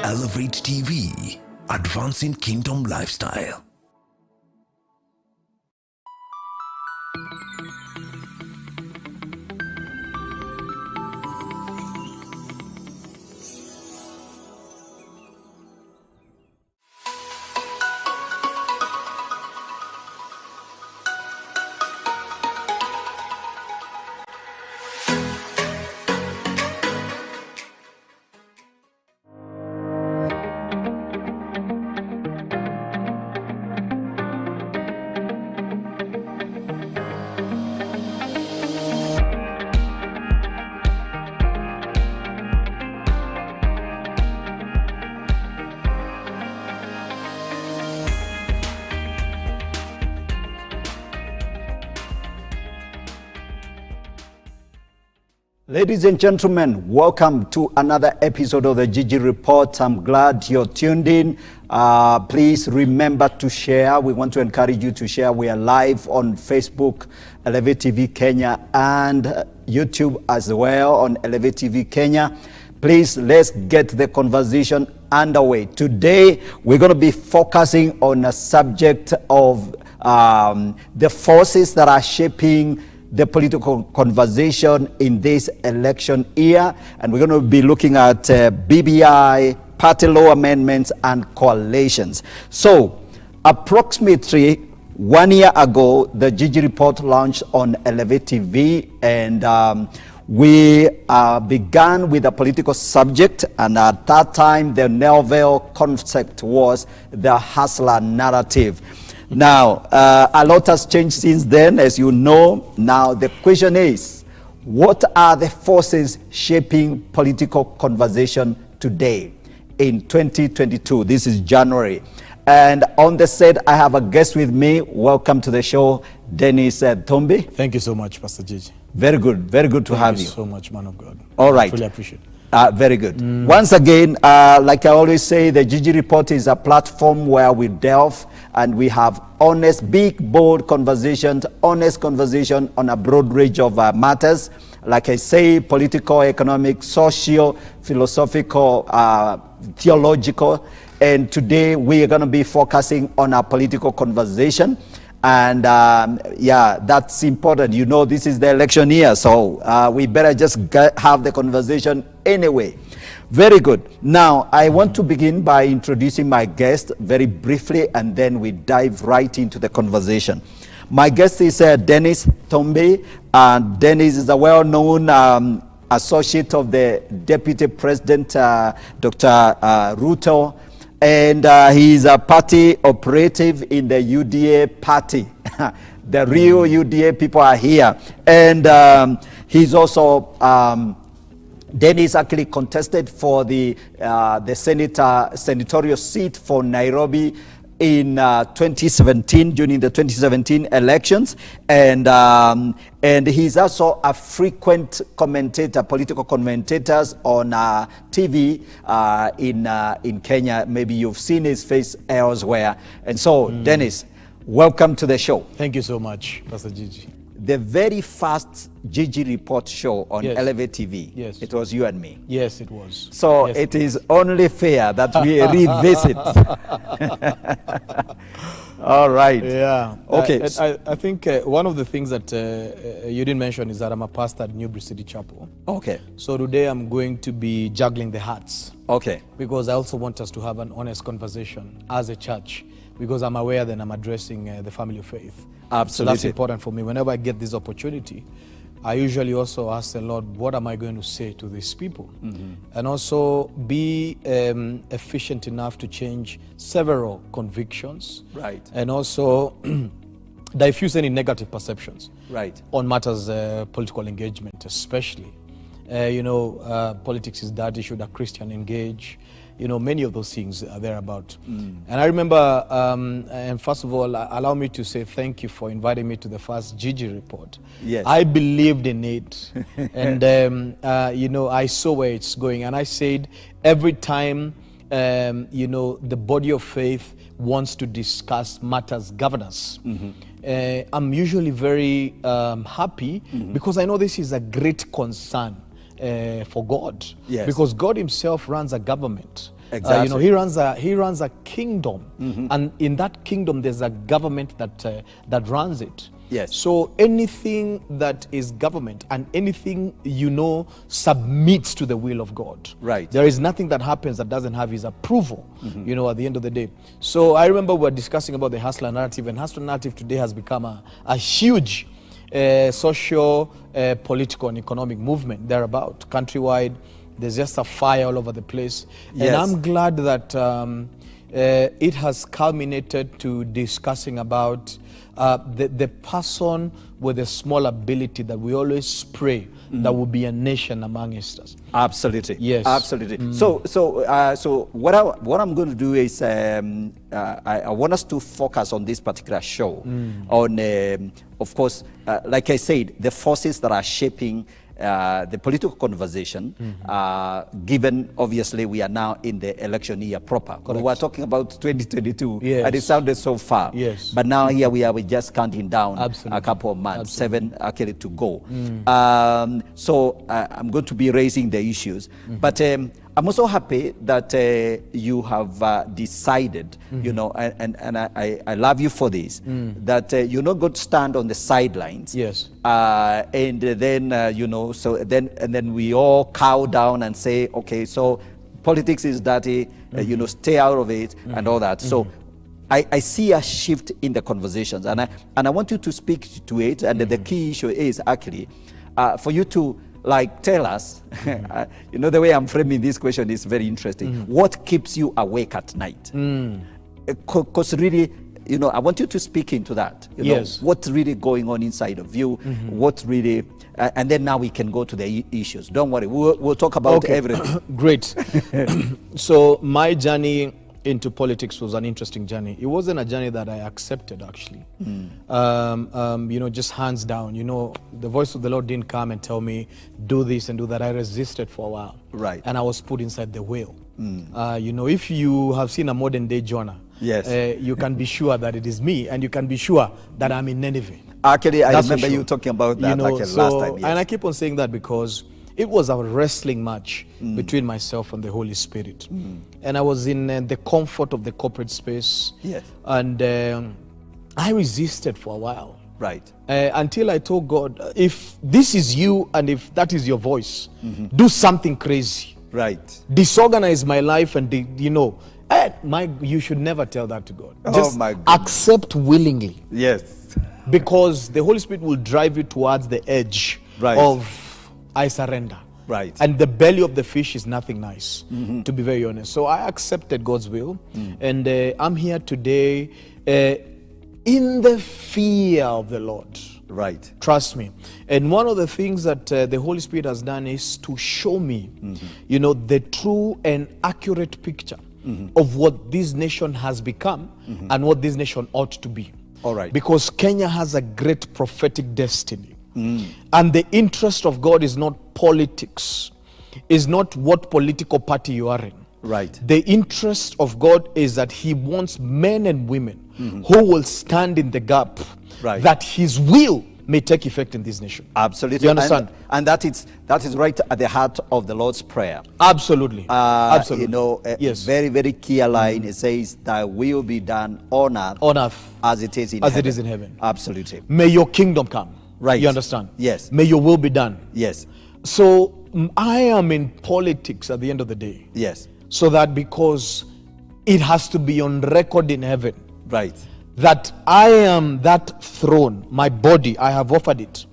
Elevate TV, advancing kingdom lifestyle. Ladies and gentlemen, welcome to another episode of the Gigi Report. I'm glad you're tuned in. Please remember to share. We want to encourage you to share. We are live on Facebook, Elevate TV Kenya, and YouTube as well on Elevate TV Kenya. Please, let's get the conversation underway. Today, we're going to be focusing on a subject of the forces that are shaping the political conversation in this election year, and we're going to be looking at BBI, party law amendments, and coalitions. So, approximately 1 year ago, the Gigi Report launched on Elevate TV, and we began with a political subject, and at that time, the novel concept was the hustler narrative. Now, a lot has changed since then, as you know. Now, the question is, what are the forces shaping political conversation today in 2022? This is January. And on the set, I have a guest with me. Welcome to the show, Dennis Thombe. Thank you so much, Pastor Gigi. Very good to have you. Thank you so much, man of God. All right. I really appreciate it. Very good. Once again, like I always say, the Gigi Report is a platform where we delve and we have honest, big, bold conversations, honest conversation on a broad range of matters. Like I say, political, economic, social, philosophical, theological. And today we are going to be focusing on a political conversation. And yeah, that's important. You know, this is the election year, so we better just have the conversation anyway. Very good. Now, I want to begin by introducing my guest very briefly, and then we dive right into the conversation. My guest is Dennis Thombe. Dennis is a well-known associate of the Deputy President, Dr. Ruto. And he's a party operative in the UDA party. The real UDA people are here. And he's also, Dennis actually contested for the senatorial seat for Nairobi in 2017, during the 2017 elections. And he's also a frequent commentator, political commentators on TV in Kenya. Maybe you've seen his face elsewhere. And so, Dennis, welcome to the show. Thank you so much, Pastor Gigi. The very first Gigi Report show on Elevate TV, yes, it was you and me. Yes, it was. So yes, it is only fair that we revisit. All right. Yeah. Okay. I think one of the things that you didn't mention is that I'm a pastor at Newbury City Chapel. Okay. So today I'm going to be juggling the hats. Okay. Because I also want us to have an honest conversation as a church, because I'm aware that I'm addressing the family of faith. Absolutely. So that's important for me. Whenever I get this opportunity, I usually also ask the Lord, what am I going to say to these people? And also be efficient enough to change several convictions. Right. And also diffuse any negative perceptions. Right. On matters political engagement, especially. Politics is dirty, should a Christian engage? Many of those things are there about. And I remember, and first of all, allow me to say thank you for inviting me to the first Gigi Report. Yes. I believed in it. And, I saw where it's going. And I said, every time, the body of faith wants to discuss matters governance, I'm usually very happy because I know this is a great concern for God. Yes. Because God himself runs a government. Exactly. He runs a kingdom, and in that kingdom there's a government that runs it. Yes. So anything that is government and anything submits to the will of God. Right. There is nothing that happens that doesn't have His approval. At the end of the day. So I remember we were discussing about the hustler narrative, and hustler narrative today has become a huge social, political, and economic movement thereabout countrywide. There's just a fire all over the place, Yes. and I'm glad that it has culminated to discussing about the person with a small ability that we always pray that will be a nation amongst us. Absolutely. Yes. Absolutely. So what I'm going to do is I want us to focus on this particular show on, of course, like I said, the forces that are shaping the political conversation, given obviously we are now in the election year proper. Correct. We were talking about 2022, Yes. and it sounded so far. Yes. But now here we are, we're just counting down Absolutely. a couple of months, Absolutely. 7 actually to go. So I'm going to be raising the issues, but I'm also happy that you have decided, and I love you for this, that you're not going to stand on the sidelines. Yes. And then, and then we all cow down and say, okay, so politics is dirty, stay out of it and all that. So I see a shift in the conversations, and I want you to speak to it. And the key issue is actually for you to tell us, the way I'm framing this question is very interesting. What keeps you awake at night? Because really, I want you to speak into that. Yes. What's really going on inside of you? What's really, and then now we can go to the issues. Don't worry, we'll talk about everything. Great. So my journey into politics was an interesting journey. It wasn't a journey that I accepted, actually. Just hands down. The voice of the Lord didn't come and tell me, do this and do that. I resisted for a while. Right. And I was put inside the wheel. If you have seen a modern day Jonah, yes, you can be sure that it is me, and you can be sure that I'm in Nineveh. Actually, I That's for remember sure. you talking about that last time. Yes. And I keep on saying that because it was a wrestling match between myself and the Holy Spirit. And I was in the comfort of the corporate space. Yes. And I resisted for a while. Right. Until I told God, if this is you and if that is your voice, do something crazy. Right. Disorganize my life and, you should never tell that to God. Oh, Just my goodness. accept willingly. Yes. Because the Holy Spirit will drive you towards the edge of I surrender. Right. And the belly of the fish is nothing nice, to be very honest. So I accepted God's will, and I'm here today in the fear of the Lord. Right. Trust me. And one of the things that the Holy Spirit has done is to show me, the true and accurate picture of what this nation has become and what this nation ought to be. All right. Because Kenya has a great prophetic destiny. And the interest of God is not politics, is not what political party you are in. Right. The interest of God is that He wants men and women who will stand in the gap, that His will may take effect in this nation. Absolutely. You understand? And that is right at the heart of the Lord's Prayer. Absolutely. Absolutely. Yes. Very, very key line. It says, "Thy will be done on earth, as it is in heaven." It is in heaven. Absolutely. May your kingdom come. Right. You understand? Yes. May your will be done. Yes. So I am in politics at the end of the day. Yes. So that because it has to be on record in heaven. Right. That I am that throne, my body, I have offered it.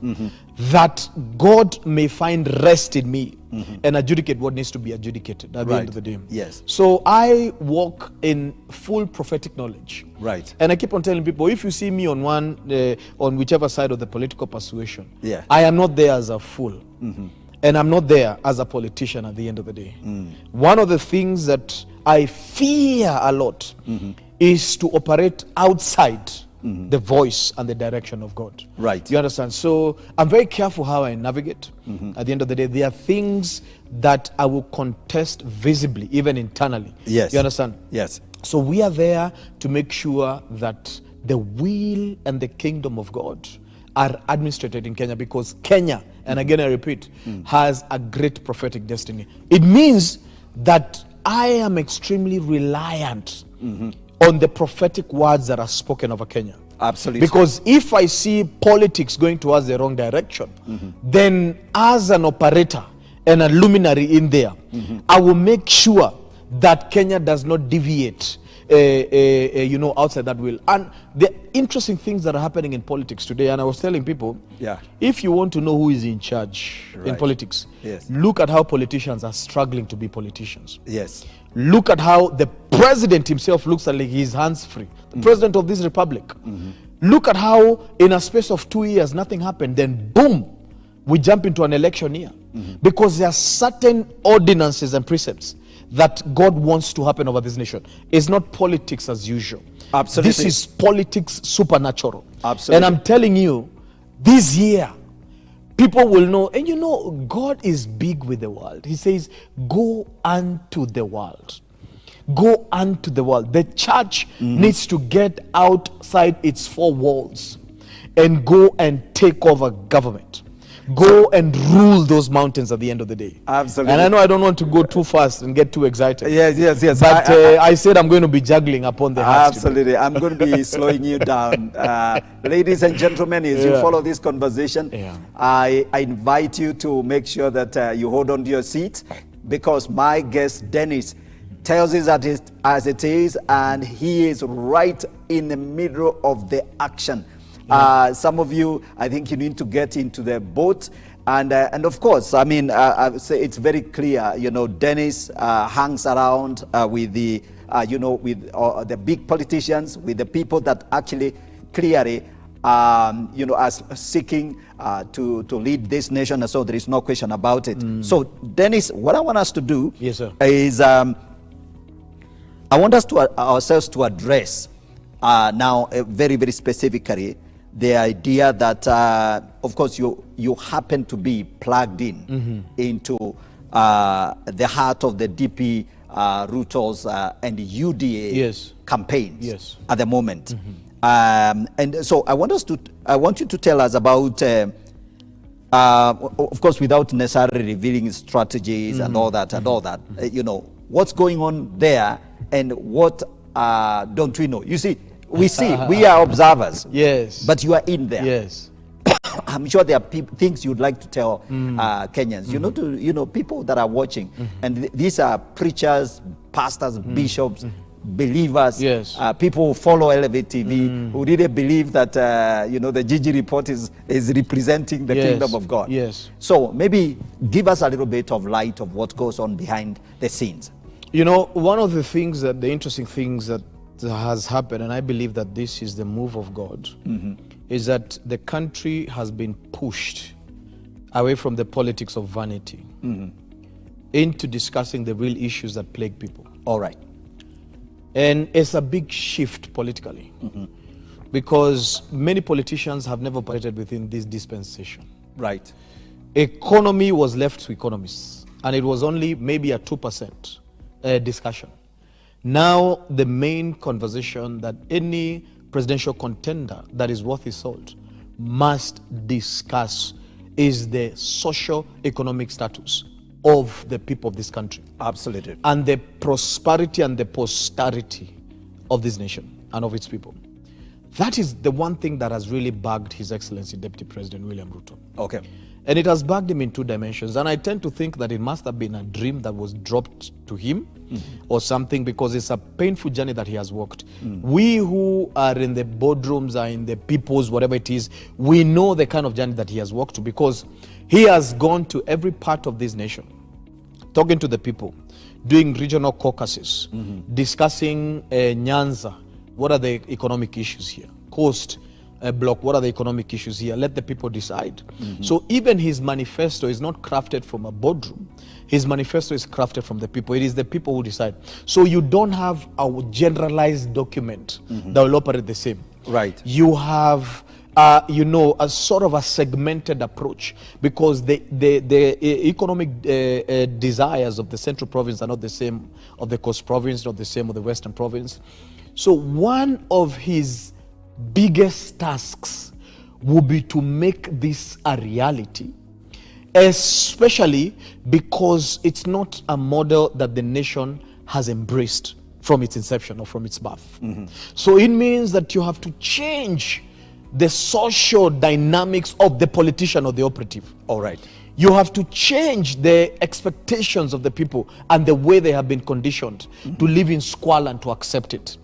That God may find rest in me and adjudicate what needs to be adjudicated at the end of the day. Yes. So I walk in full prophetic knowledge. Right. And I keep on telling people, if you see me on on whichever side of the political persuasion, yeah, I am not there as a fool. And I'm not there as a politician at the end of the day. One of the things that I fear a lot is to operate outside the voice and the direction of God. Right. You understand? So I'm very careful how I navigate. At the end of the day, there are things that I will contest visibly, even internally. Yes. You understand? Yes. So we are there to make sure that the will and the kingdom of God are administrated in Kenya, because Kenya, and again I repeat, has a great prophetic destiny. It means that I am extremely reliant on the prophetic words that are spoken over Kenya. Absolutely. Because if I see politics going towards the wrong direction, then as an operator and a luminary in there, I will make sure that Kenya does not deviate, outside that will. And the interesting things that are happening in politics today, and I was telling people, if you want to know who is in charge in politics, look at how politicians are struggling to be politicians. Yes. Look at how the president himself looks like he's hands-free. The president of this republic. Look at how in a space of 2 years, nothing happened. Then boom, we jump into an election year. Because there are certain ordinances and precepts that God wants to happen over this nation. It's not politics as usual. Absolutely. This is politics supernatural. Absolutely. And I'm telling you, this year, people will know. And you know, God is big with the world. He says, go unto the world. Go unto the world. The church needs to get outside its four walls and go and take over government. Go and rule those mountains at the end of the day. Absolutely. And I know I don't want to go too fast and get too excited. Yes. But I said I'm going to be juggling upon the hearts. Absolutely. I'm going to be slowing you down. Ladies and gentlemen, as you follow this conversation, I invite you to make sure that you hold on to your seat, because my guest, Dennis, tells us as it is, and he is right in the middle of the action. Some of you, I think you need to get into the boat. And of course, I mean, I would say it's very clear, Dennis hangs around with the, with the big politicians, with the people that actually clearly, are seeking to lead this nation. And so there is no question about it. So, Dennis, what I want us to do is, I want us ourselves to address now very, very specifically the idea that, of course, you happen to be plugged in into the heart of the DP Ruto's and the UDA campaigns at the moment. And so I want you to tell us about, of course, without necessarily revealing strategies and all that, what's going on there, and what don't we know? You see, we are observers. Yes. But you are in there. Yes. I'm sure there are things you'd like to tell Kenyans, people that are watching. And these are preachers, pastors, bishops, believers, people who follow Elevate TV, who really believe that, the Gigi report is representing the kingdom of God. Yes. So maybe give us a little bit of light of what goes on behind the scenes. One of the interesting things that has happened, and I believe that this is the move of God, is that the country has been pushed away from the politics of vanity into discussing the real issues that plague people. All right. And it's a big shift politically, because many politicians have never operated within this dispensation. Right. Economy was left to economists, and it was only maybe a 2% discussion. Now, the main conversation that any presidential contender that is worth his salt must discuss is the socio-economic status of the people of this country. Absolutely. And the prosperity and the posterity of this nation and of its people. That is the one thing that has really bugged His Excellency Deputy President William Ruto. Okay. And it has bugged him in two dimensions. And I tend to think that it must have been a dream that was dropped to him or something, because it's a painful journey that he has walked. We who are in the boardrooms, are in the people's, whatever it is, we know the kind of journey that he has walked to, because he has gone to every part of this nation, talking to the people, doing regional caucuses, discussing Nyanza, what are the economic issues here? Coast block, what are the economic issues here? Let the people decide. So even his manifesto is not crafted from a boardroom. His manifesto is crafted from the people. It is the people who decide. So you don't have a generalized document that will operate the same. Right. You have a sort of a segmented approach, because the economic desires of the central province are not the same of the coast province, not the same of the western province. So one of his biggest tasks will be to make this a reality, especially because it's not a model that the nation has embraced from its inception or from its birth. So it means that you have to change the social dynamics of the politician or the operative. All right. You have to change the expectations of the people and the way they have been conditioned to live in squalor and to accept it.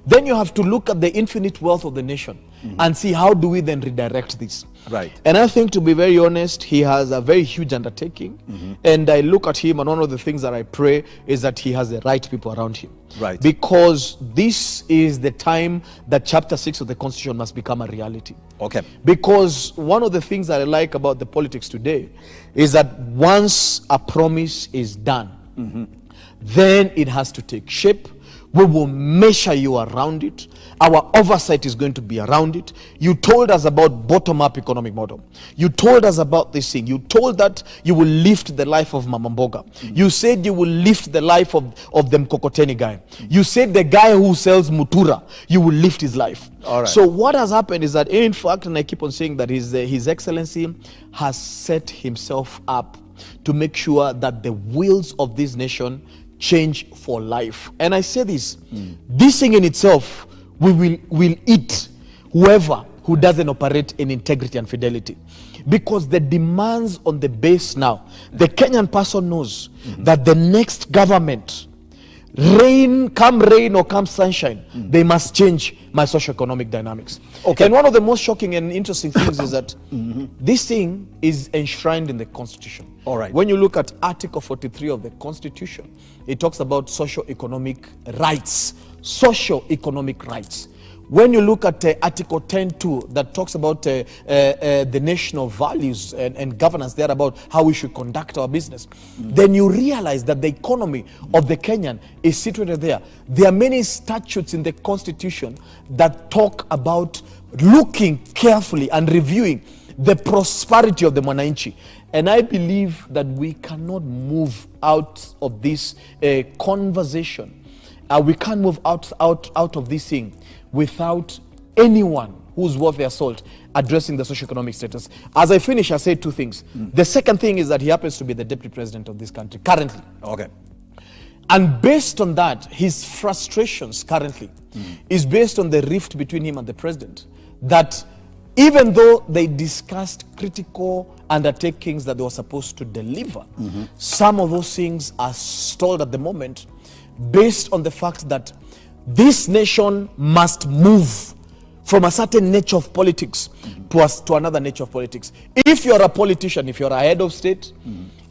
Then you have to look at the infinite wealth of the nation and see how do we then redirect this. Right. And I think, to be very honest, he has a very huge undertaking. And I look at him, and one of the things that I pray is that he has the right people around him. Right. Because this is the time that chapter 6 of the Constitution must become a reality. Okay. Because one of the things that I like about the politics today is that once a promise is done, then it has to take shape. We will measure you around it. Our oversight is going to be around it. You told us about bottom-up economic model. You told us about this thing. You told that you will lift the life of Mama Mboga. You said you will lift the life of the Mkokoteni guy. You said the guy who sells mutura, you will lift his life. All right. So what has happened is that, in fact, and I keep on saying that His Excellency has set himself up to make sure that the wheels of this nation change for life. And I say this, this thing in itself, we will eat whoever who doesn't operate in integrity and fidelity. Because the demands on the base now, the Kenyan person knows that the next government, come rain or come sunshine, they must change my socio-economic dynamics. Okay. And one of the most shocking and interesting things is that this thing is enshrined in the Constitution. All right. When you look at Article 43 of the Constitution, it talks about socio-economic rights. Socio-economic rights. When you look at Article 10.2 that talks about the national values and governance there about how we should conduct our business, then you realize that the economy of the Kenyan is situated there. There are many statutes in the Constitution that talk about looking carefully and reviewing the prosperity of the Mwananchi. And I believe that we cannot move out of this conversation. We can't move out of this thing without anyone who's worth their salt addressing the socioeconomic status. As I finish, I say two things. The second thing is that he happens to be the deputy president of this country currently. Okay. And based on that, his frustrations currently is based on the rift between him and the president. That even though they discussed critical undertakings that they were supposed to deliver, some of those things are stalled at the moment based on the fact that this nation must move from a certain nature of politics to another nature of politics. If you're a politician, if you're a head of state,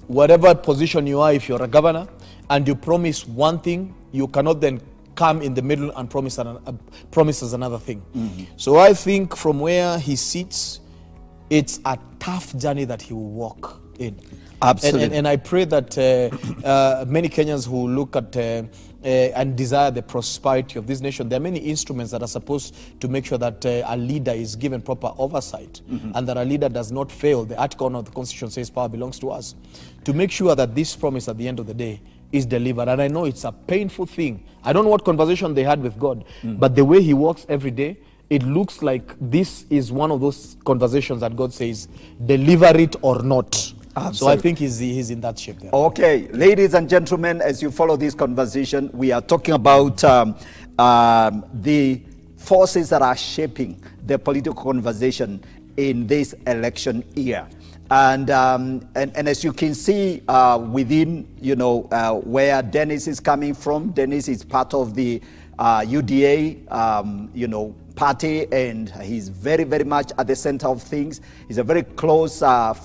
whatever position you are, if you're a governor, and you promise one thing, you cannot then come in the middle and promises another thing. So I think from where he sits, it's a tough journey that he will walk in. Absolutely. And I pray that many Kenyans who look at and desire the prosperity of this nation, there are many instruments that are supposed to make sure that a leader is given proper oversight and that a leader does not fail. The Article of the Constitution says power belongs to us. To make sure that this promise at the end of the day is delivered. And I know it's a painful thing. I don't know what conversation they had with God, but the way he walks every day, it looks like this is one of those conversations that God says, deliver it or not. Absolutely. So I think he's in that shape there. Okay, ladies and gentlemen, as you follow this conversation, we are talking about the forces that are shaping the political conversation in this election year. And as you can see within, where Dennis is coming from, Dennis is part of the UDA, party, and he's very, very much at the center of things. He's a very close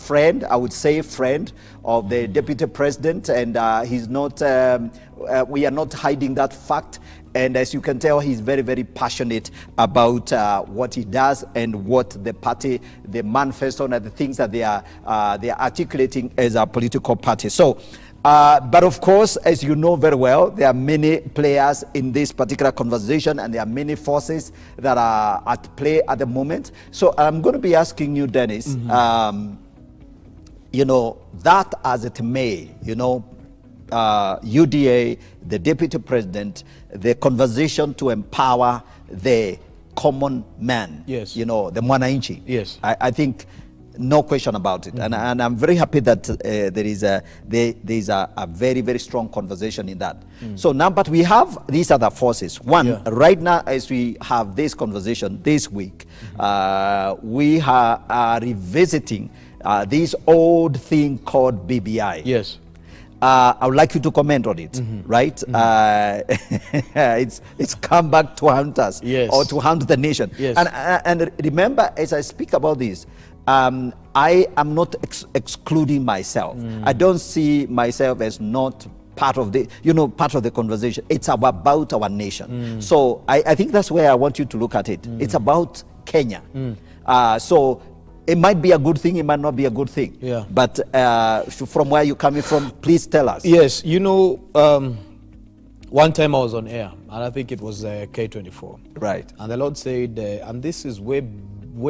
friend, I would say friend of the deputy president, and he's not, we are not hiding that fact. And as you can tell, he's very, very passionate about what he does and what the party, the manifesto, and the things that they are articulating as a political party. So, but of course, as you know very well, there are many players in this particular conversation, and there are many forces that are at play at the moment. So I'm going to be asking you, Dennis, that as it may, UDA, the deputy president, the conversation to empower the common man, yes, the Mwananchi. Yes. I think No question about it. And I'm very happy that there is a very, very strong conversation in that. So now, but we have these other forces. One, right now, as we have this conversation this week, we are revisiting this old thing called BBI. Yes. I would like you to comment on it, right? It's come back to haunt us, or to haunt the nation. Yes. And remember, as I speak about this, I am not excluding myself. I don't see myself as not part of the, part of the conversation. It's about our nation. So I think that's where I want you to look at it. It's about Kenya. So it might be a good thing, it might not be a good thing. Yeah. But from where you're coming from, please tell us. Yes, one time I was on air, and I think it was K24. Right. And the Lord said, and this is way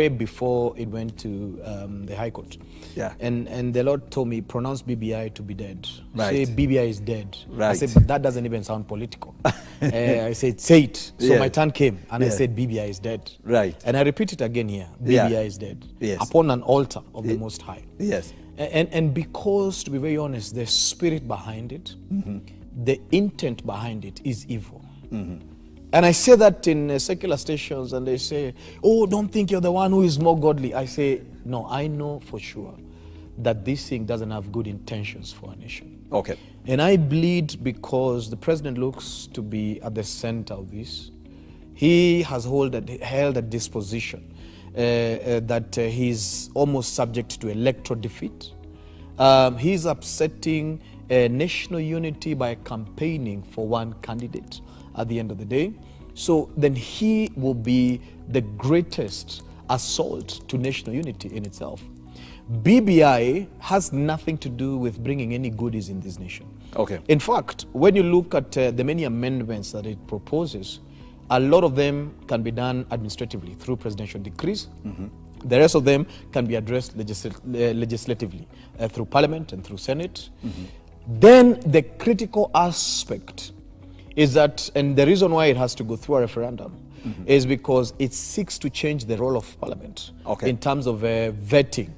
before it went to the High Court. Yeah. And the Lord told me, pronounce BBI to be dead. Right. Say BBI is dead. Right. I said, but that doesn't even sound political. I said, say it. So my turn came, and I said, BBI is dead. Right. And I repeat it again here. BBI is dead. Yes. Upon an altar of the Most High. Yes. And because, to be very honest, the spirit behind it, the intent behind it is evil. And I say that in secular stations, and they say, oh, don't think you're the one who is more godly. I say, no, I know for sure that this thing doesn't have good intentions for our nation. Okay. And I bleed because the president looks to be at the center of this. He has held a disposition that he's almost subject to electoral defeat. He's upsetting national unity by campaigning for one candidate at the end of the day. So then he will be the greatest assault to national unity in itself. BBI has nothing to do with bringing any goodies in this nation. Okay. In fact, when you look at the many amendments that it proposes, a lot of them can be done administratively through presidential decrees. The rest of them can be addressed legislatively through Parliament and through Senate. Then the critical aspect is that, and the reason why it has to go through a referendum is because it seeks to change the role of Parliament in terms of vetting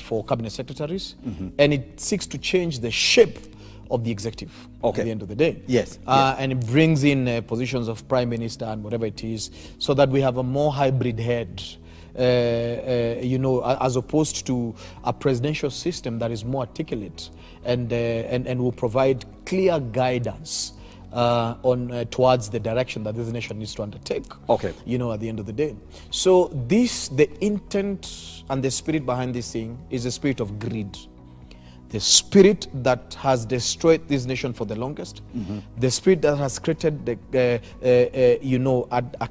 for cabinet secretaries, and it seeks to change the shape of the executive at the end of the day. Yes. And it brings in positions of prime minister and whatever it is, so that we have a more hybrid head, as opposed to a presidential system that is more articulate and will provide clear guidance towards the direction that this nation needs to undertake. Okay. At the end of the day. So the intent and the spirit behind this thing is the spirit of greed. The spirit that has destroyed this nation for the longest, the spirit that has created a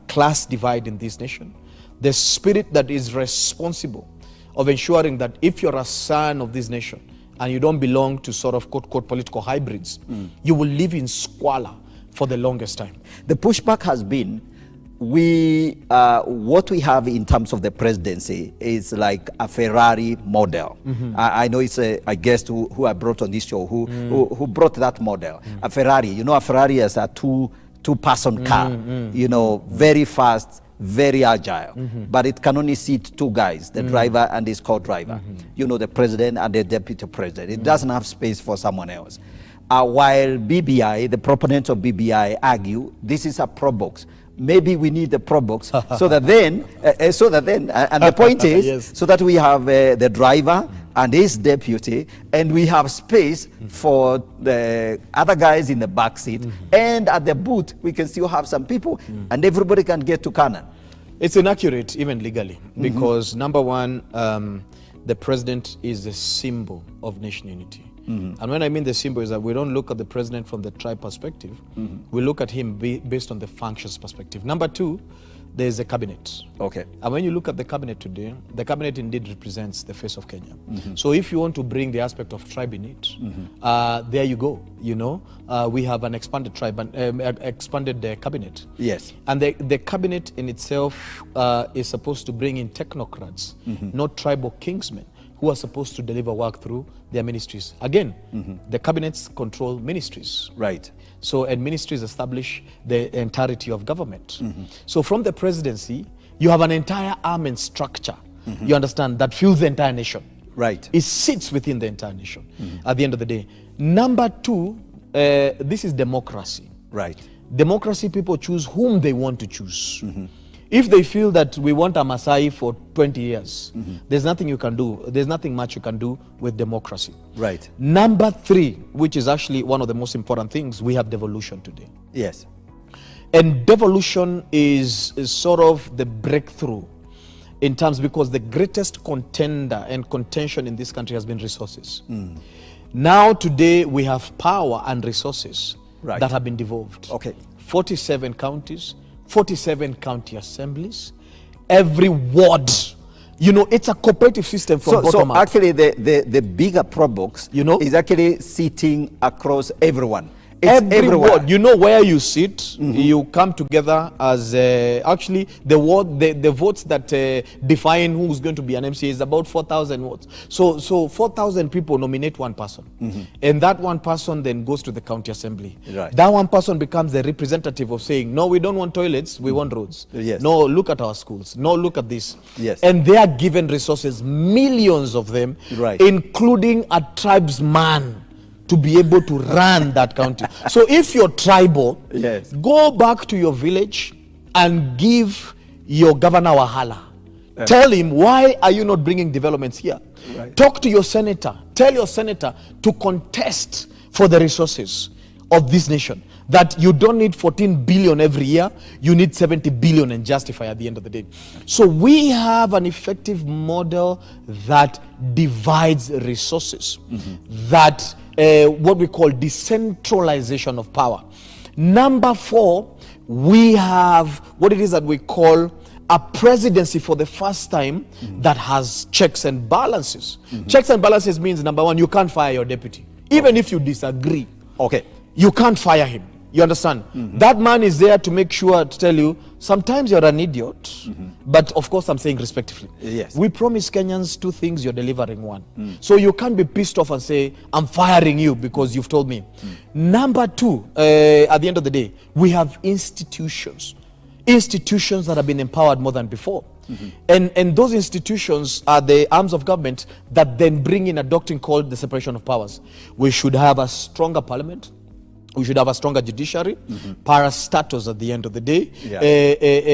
class divide in this nation, the spirit that is responsible of ensuring that if you're a son of this nation and you don't belong to sort of quote political hybrids, you will live in squalor for the longest time. The pushback has been, what we have in terms of the presidency is like a Ferrari model. I know it's a guest who I brought on this show who brought that model. A Ferrari, a Ferrari is a two-person car, very fast, very agile, but it can only seat two guys, the driver and his co-driver, the president and the deputy president. It doesn't have space for someone else. While BBI, the proponents of BBI argue, this is a pro box. Maybe we need the pro box so that then, and the point is, so that we have the driver and his deputy, and we have space for the other guys in the back seat, and at the boot we can still have some people, and everybody can get to Canaan. It's inaccurate even legally, because number one, the president is a symbol of nation unity. And when I mean the symbol is that we don't look at the president from the tribe perspective, we look at him based on the functions perspective. Number two, there's a cabinet. Okay. And when you look at the cabinet today, the cabinet indeed represents the face of Kenya. So if you want to bring the aspect of tribe in it, there you go. We have an expanded tribe and expanded cabinet. Yes. And the cabinet in itself is supposed to bring in technocrats, not tribal kingsmen, who are supposed to deliver work through their ministries. Again, the cabinets control ministries. Right. So, and ministries establish the entirety of government. So from the presidency, you have an entire arm and structure you understand, that fuels the entire nation. Right. It sits within the entire nation at the end of the day. Number two, this is democracy. Right. Democracy, people choose whom they want to choose. If they feel that we want a Masai for 20 years, there's nothing you can do. There's nothing much you can do with democracy. Right. Number three, which is actually one of the most important things, we have devolution today. Yes. And devolution is sort of the breakthrough in terms, because the greatest contender and contention in this country has been resources. Now today we have power and resources that have been devolved. Okay. 47 counties, 47 county assemblies, every ward. You know, it's a cooperative system from bottom up. So actually the bigger probox, you know, is actually sitting across everyone. It's every everywhere. ward, you know where you sit, you come together as actually the ward, the votes that define who's going to be an MCA is about 4,000 votes. So 4,000 people nominate one person, and that one person then goes to the county assembly. Right. That one person becomes the representative of saying, no, we don't want toilets, we want roads. Yes. No, look at our schools. No, look at this. Yes. And they are given resources, millions of them, Right. including a tribesman, to be able to run that county. So if you're tribal, yes, go back to your village and give your governor wahala. Tell him, why are you not bringing developments here? Right. Talk to your senator. Tell your senator to contest for the resources of this nation. That you don't need 14 billion every year, you need 70 billion and justify at the end of the day. So we have an effective model that divides resources, that what we call decentralization of power. Number four, we have what it is that we call a presidency for the first time that has checks and balances. Checks and balances means, number one, you can't fire your deputy. Even if you disagree, okay, you can't fire him. You understand? That man is there to make sure to tell you, sometimes you're an idiot, but of course I'm saying respectively. Yes. We promise Kenyans two things, you're delivering one. So you can't be pissed off and say, I'm firing you because you've told me. Number two, at the end of the day, we have institutions. Institutions that have been empowered more than before. And those institutions are the arms of government that then bring in a doctrine called the separation of powers. We should have a stronger parliament. We should have a stronger judiciary, parastatus at the end of the day,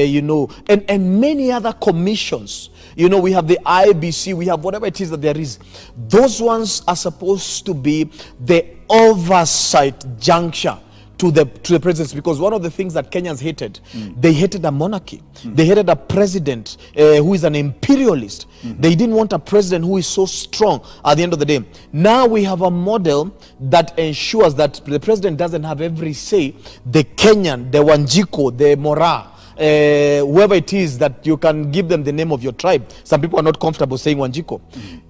you know, and many other commissions. You know, we have the IBC, we have whatever it is that there is. Those ones are supposed to be the oversight juncture to the presidency, because one of the things that Kenyans hated, they hated a monarchy. They hated a president who is an imperialist. They didn't want a president who is so strong at the end of the day. Now we have a model that ensures that the president doesn't have every say. The Kenyan, the Wanjiko, the Mora, whoever it is that you can give them the name of your tribe. Some people are not comfortable saying Wanjiko,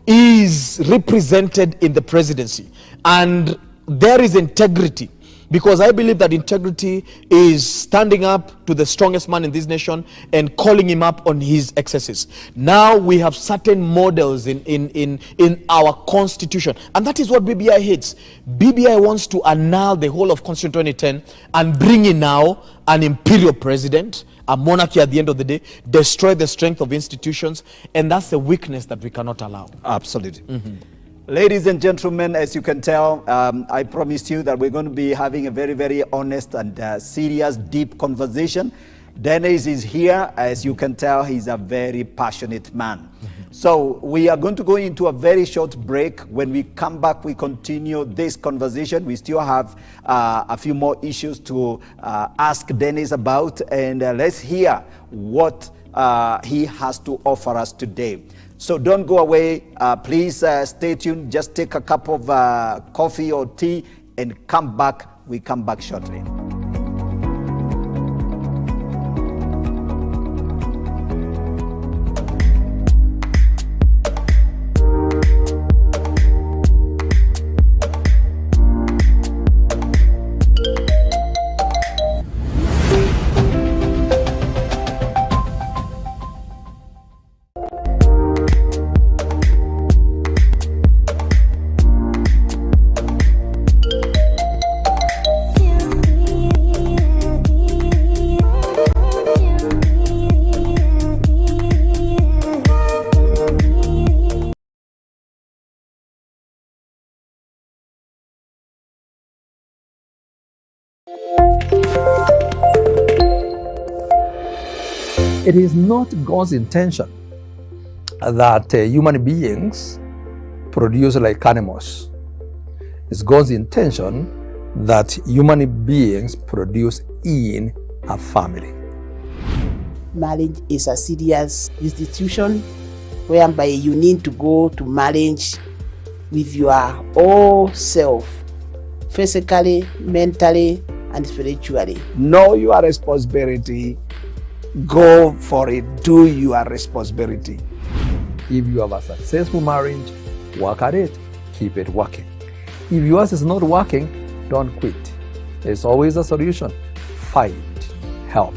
is represented in the presidency. And there is integrity. Because I believe that integrity is standing up to the strongest man in this nation and calling him up on his excesses. Now we have certain models in our constitution. And that is what BBI hates. BBI wants to annul the whole of Constitution 2010 and bring in now an imperial president, a monarchy at the end of the day, destroy the strength of institutions. And that's a weakness that we cannot allow. Absolutely. Ladies and gentlemen, as you can tell, I promised you that we're going to be having a very, very honest and serious, deep conversation. Dennis is here. As you can tell, he's a very passionate man. So we are going to go into a very short break. When we come back, we continue this conversation. We still have a few more issues to ask Dennis about, and let's hear what he has to offer us today. So don't go away. Please stay tuned. Just take a cup of coffee or tea and come back. We come back shortly. It is not God's intention that human beings produce like animals. It's God's intention that human beings produce in a family. Marriage is a serious institution whereby you need to go to marriage with your whole self, physically, mentally, and spiritually. Know your responsibility. Go for it. Do your responsibility. If you have a successful marriage, work at it. Keep it working. If yours is not working, don't quit. There's always a solution. Fight. Help.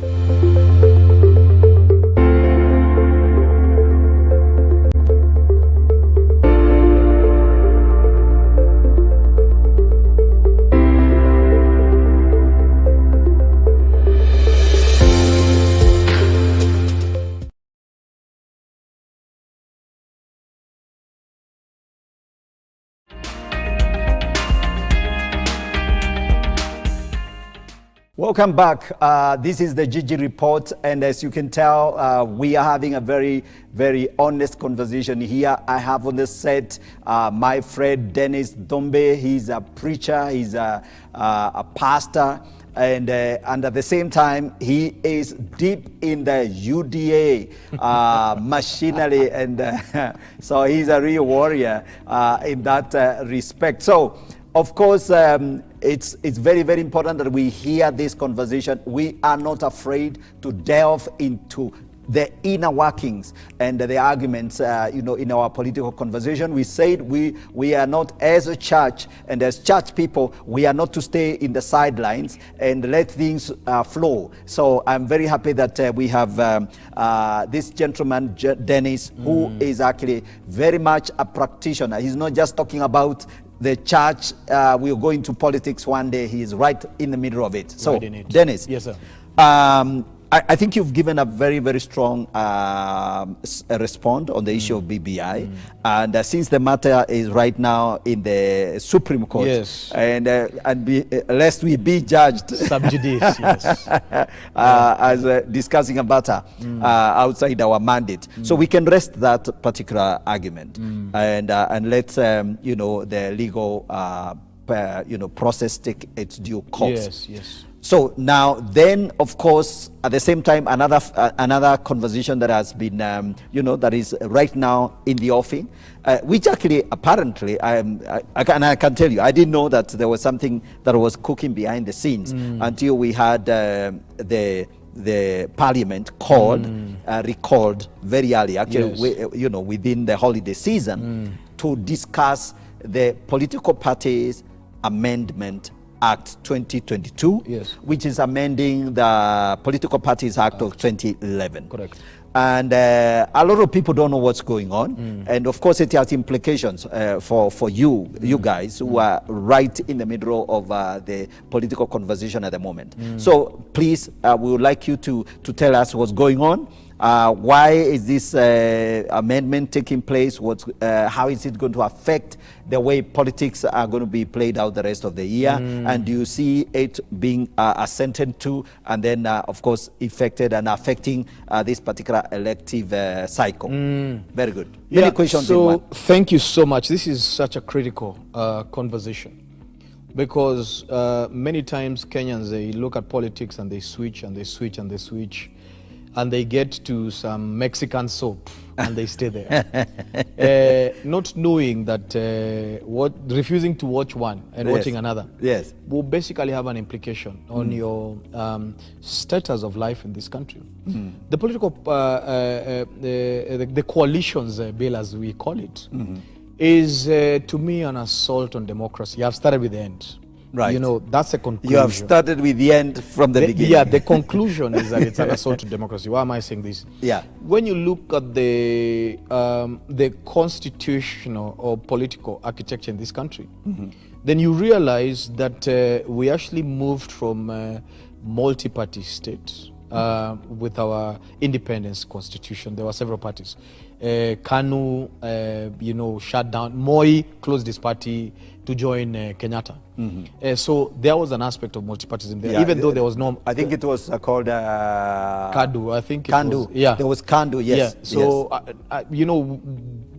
Welcome back. This is the Gigi Report, and as you can tell, we are having a very, very honest conversation here. I have on the set my friend Dennis Dombe. He's a preacher, he's a pastor, and at the same time, he is deep in the UDA machinery, and so he's a real warrior in that respect. So, of course, it's very, very important that we hear this conversation. We are not afraid to delve into the inner workings and the arguments, in our political conversation. We said we are not, as a church and as church people, we are not to stay in the sidelines and let things flow. So I'm very happy that we have this gentleman, Dennis, who is actually very much a practitioner. He's not just talking about the church, we'll go into politics one day. He is right in the middle of it. So, right, Dennis. Yes, sir. I think you've given a very, very strong response on the issue of BBI. And since the matter is right now in the Supreme Court, yes, and lest we be judged sub judice, yes, as discussing a matter outside our mandate. So we can rest that particular argument and let the legal process take its due course. Yes, yes. So now, then, of course, at the same time, another conversation that has been, that is right now in the offing, which actually, apparently, I can tell you, I didn't know that there was something that was cooking behind the scenes until we had the parliament recalled very early, actually, yes, within the holiday season, to discuss the political parties Amendment Act 2022, yes, which is amending the Political Parties Act of 2011. Correct. And a lot of people don't know what's going on. And of course, it has implications for you guys who are right in the middle of the political conversation at the moment. So please, we would like you to tell us what's going on. Why is this amendment taking place? How is it going to affect the way politics are going to be played out the rest of the year? And do you see it being assented to and then, of course, affected and affecting this particular elective cycle? Very good. Many questions in one. Thank you so much. This is such a critical conversation because many times Kenyans, they look at politics and they switch and they switch and they switch, and they get to some Mexican soap and they stay there. Not knowing that refusing to watch one and watching another will basically have an implication on your status of life in this country. The political, the coalitions bill, as we call it, is to me an assault on democracy. You have started with the end. Right. That's a conclusion. You have started with the end from the beginning. Yeah, the conclusion is that it's an assault to democracy. Why am I saying this? Yeah. When you look at the constitutional or political architecture in this country, then you realize that we actually moved from multi-party states with our independence constitution, there were several parties. KANU, shut down. Moi closed his party to join Kenyatta. So there was an aspect of multipartyism there, even though there was no. I think it was called KADU. I think it KANDU. was. Yeah, there was KANDU. Yes. Yeah. So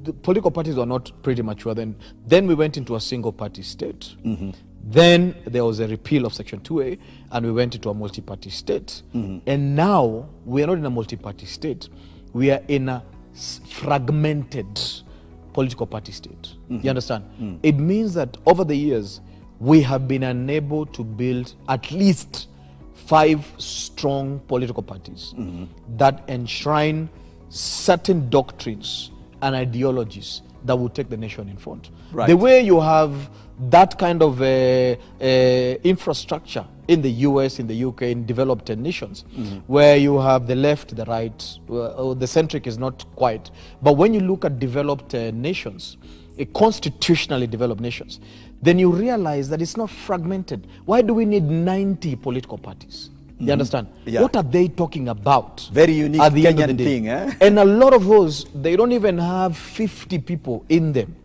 the political parties were not pretty mature then. Then we went into a single party state. Then there was a repeal of Section 2A, and we went into a multi-party state. And now we are not in a multi-party state. We are in a fragmented political party state. You understand? It means that over the years, we have been unable to build at least 5 strong political parties that enshrine certain doctrines and ideologies that will take the nation in front. Right. The way you have that kind of infrastructure in the US, in the UK, in developed nations, where you have the left, the right, the centric is not quite. But when you look at developed nations, constitutionally developed nations, then you realize that it's not fragmented. Why do we need 90 political parties? You understand? Yeah. What are they talking about? Very unique at the end of Kenyan the day? thing, eh? And a lot of those, they don't even have 50 people in them.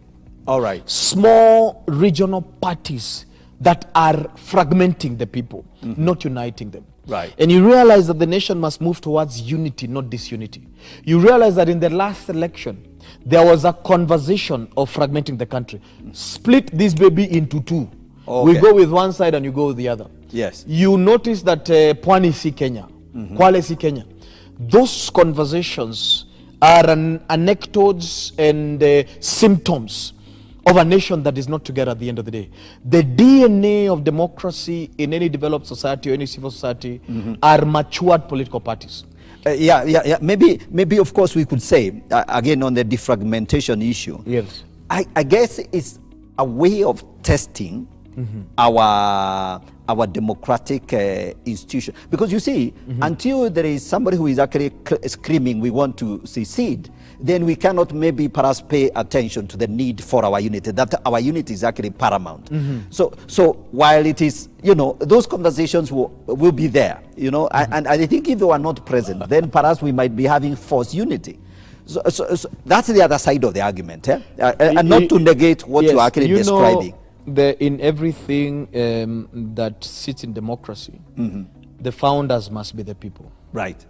All right. Small regional parties that are fragmenting the people, not uniting them. Right. And you realize that the nation must move towards unity, not disunity. You realize that in the last election, there was a conversation of fragmenting the country. Split this baby into 2. Okay. We go with one side and you go with the other. Yes. You notice that Pwani si Kenya, Kwale si Kenya. Those conversations are anecdotes and symptoms of a nation that is not together at the end of the day. The DNA of democracy in any developed society or any civil society are matured political parties. Yeah. Maybe of course we could say, again on the defragmentation issue, Yes. I guess it's a way of testing our democratic institution. Because you see, until there is somebody who is actually screaming, we want to secede, then we cannot maybe perhaps pay attention to the need for our unity, that our unity is actually paramount. So while it is, those conversations will be there, and I think if they were not present, then perhaps we might be having forced unity. So that's the other side of the argument, and not to negate what you're actually describing. In everything that sits in democracy, the founders must be the people. Right.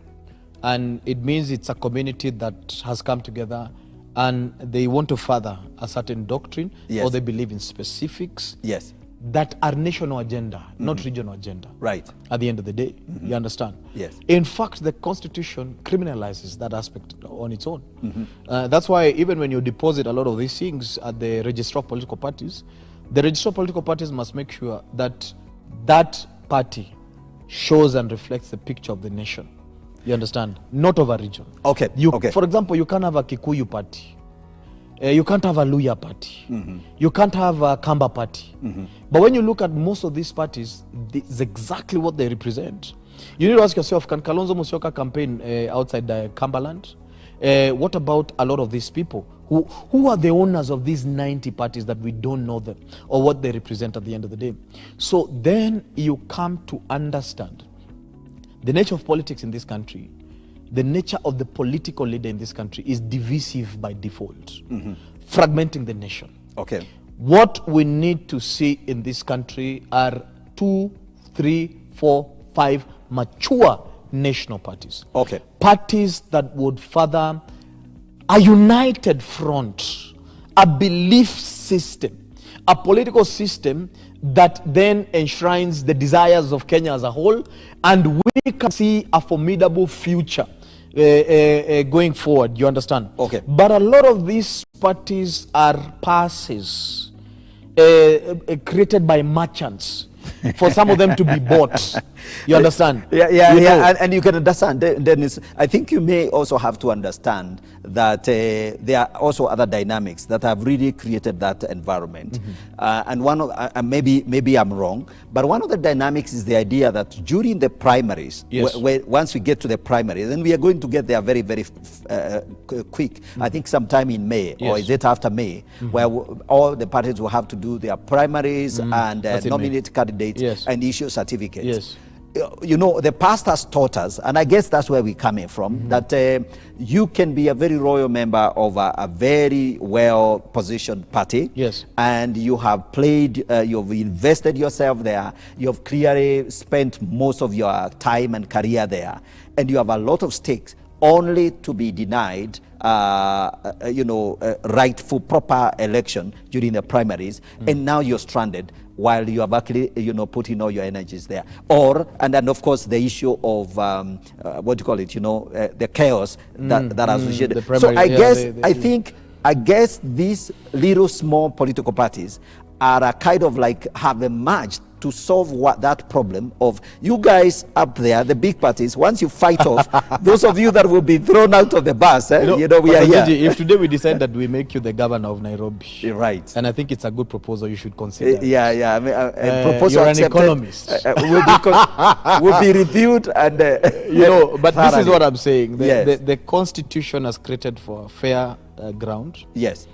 And it means it's a community that has come together and they want to further a certain doctrine, or they believe in specifics that are national agenda, not regional agenda. Right. At the end of the day, you understand? Yes. In fact, the Constitution criminalizes that aspect on its own. That's why even when you deposit a lot of these things at the Registrar of Political Parties, the Registrar of Political Parties must make sure that that party shows and reflects the picture of the nation. You understand? Not of a region. Okay. For example, you can't have a Kikuyu party. You can't have a Luya party. You can't have a Kamba party. But when you look at most of these parties, it's exactly what they represent. You need to ask yourself, can Kalonzo Musyoka campaign outside Kambaland? What about a lot of these people? Who are the owners of these 90 parties that we don't know them or what they represent at the end of the day? So then you come to understand the nature of politics in this country. The nature of the political leader in this country is divisive by default, fragmenting the nation. Okay. What we need to see in this country are 2, 3, 4, 5 mature national parties. Okay. Parties that would further a united front, a belief system, a political system that then enshrines the desires of Kenya as a whole, and we can see a formidable future going forward, you understand? Okay. But a lot of these parties are passes created by merchants for some of them to be bought. You understand? Yeah. And you can understand, Dennis, I think you may also have to understand that there are also other dynamics that have really created that environment. And one of, maybe I'm wrong, but one of the dynamics is the idea that during the primaries, once we get to the primaries, and we are going to get there very, very quick, I think sometime in May, or is it after May, where all the parties will have to do their primaries and nominate candidates and issue certificates. you know, the past has taught us, and I guess that's where we're coming from, that you can be a very royal member of a very well-positioned party. Yes. And you have played, you've invested yourself there, you've clearly spent most of your time and career there, and you have a lot of stakes, only to be denied rightful proper election during the primaries, and now you're stranded while you have actually put in all your energies there. And then of course the issue of the chaos that associated. So I guess these little small political parties are a kind of like have emerged to solve that problem of you guys up there, the big parties. Once you fight off those of you that will be thrown out of the bus, we are here. If today we decide that we make you the governor of Nairobi, right? And I think it's a good proposal. You should consider. I mean, proposal you're accepted, an economist. Will be reviewed and But this is what I'm saying. Yes. The Constitution has created for fair ground. Yes.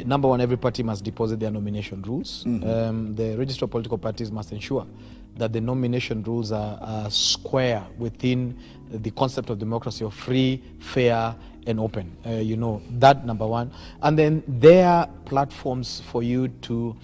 Number one, every party must deposit their nomination rules. The register of political parties must ensure that the nomination rules are square within the concept of democracy of free, fair, and open. That number one. And then there are platforms for you to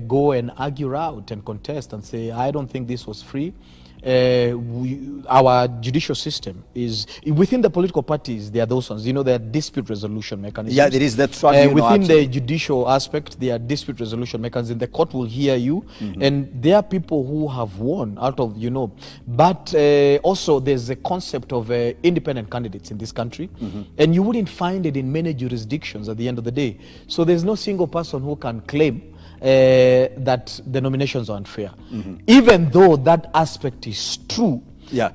go and argue out and contest and say, I don't think this was free. Our judicial system is within the political parties. There are those ones, there are dispute resolution mechanisms. Yeah, there is that tribunal within the judicial aspect. There are dispute resolution mechanisms. The court will hear you, and there are people who have won out of But also, there's a concept of independent candidates in this country, and you wouldn't find it in many jurisdictions at the end of the day. So there's no single person who can claim that the nominations are unfair, even though that aspect is true,